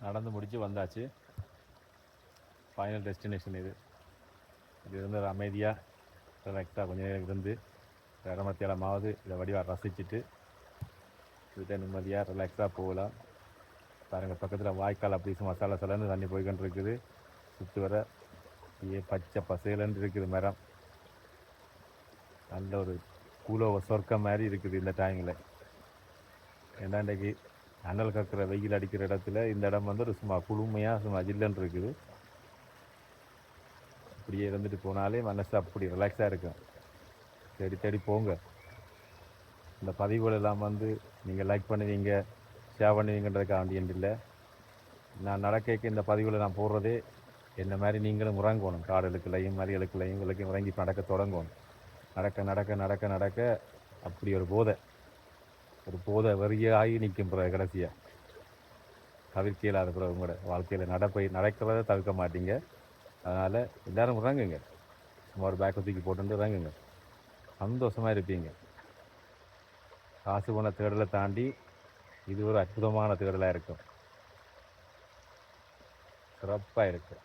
நடந்து முடித்து வந்தாச்சு. ஃபைனல் டெஸ்டினேஷன் இது. இது இருந்து ஒரு அமைதியாக ரிலாக்ஸாக கொஞ்சம் நேரம் இருந்து மத்தியாலமாவது இதை வடிவாக ரசிச்சுட்டு இதுகிட்ட நிம்மதியாக ரிலாக்ஸாக போகலாம். பாருங்கள், பக்கத்தில் வாய்க்கால் அப்படி மசாலா சலன்னு தண்ணி போய்கிட்டு இருக்குது. சுற்றி வர பச்சை பசேலன்னு இருக்குது மரம். நல்ல ஒரு கூலோவ சொர்க்கம் மாதிரி இருக்குது இந்த டைமில். ஏன்னா இன்றைக்கி அனல் கக்கிற வெயில் அடிக்கிற இடத்துல இந்த இடம் வந்து ஒரு சும்மா குளுமையாக சும்மா ஜில்லுன்னு இருக்குது. அப்படியே இருந்துட்டு போனாலே மனசு அப்படி ரிலாக்ஸாக இருக்கும். தேடி தேடி போங்க. இந்த பதிவுகள் எல்லாம் வந்து நீங்கள் லைக் பண்ணுவீங்க, ஷேர் பண்ணுவீங்கன்றதுக்காக வேண்டியது இல்லை. நான் நடக்க இந்த பதிவுகளை நான் போடுறதே என்ன மாதிரி நீங்களும் உறங்கணும். காடுகளுக்குள்ளையும் மறியலுக்குள்ளையும் விளக்கையும் உறங்கி நடக்க தொடங்கணும். நடக்க நடக்க நடக்க நடக்க அப்படி ஒரு போதை வெறியாகி நிற்கும் பிறகு கடைசியாக தவிர்க்க இல்லாத பிறகு உங்களோட வாழ்க்கையில் நடக்கிறத தவிர்க்க மாட்டீங்க. அதனால் எல்லோரும் இறங்குங்க. சும்மா ஒரு பேக்கை தூக்கி போட்டு இறங்குங்க. சந்தோஷமாக இருப்பீங்க. காசு போன தேடலை தாண்டி இது ஒரு அற்புதமான தேடலாக இருக்கும். சிறப்பாக இருக்குது.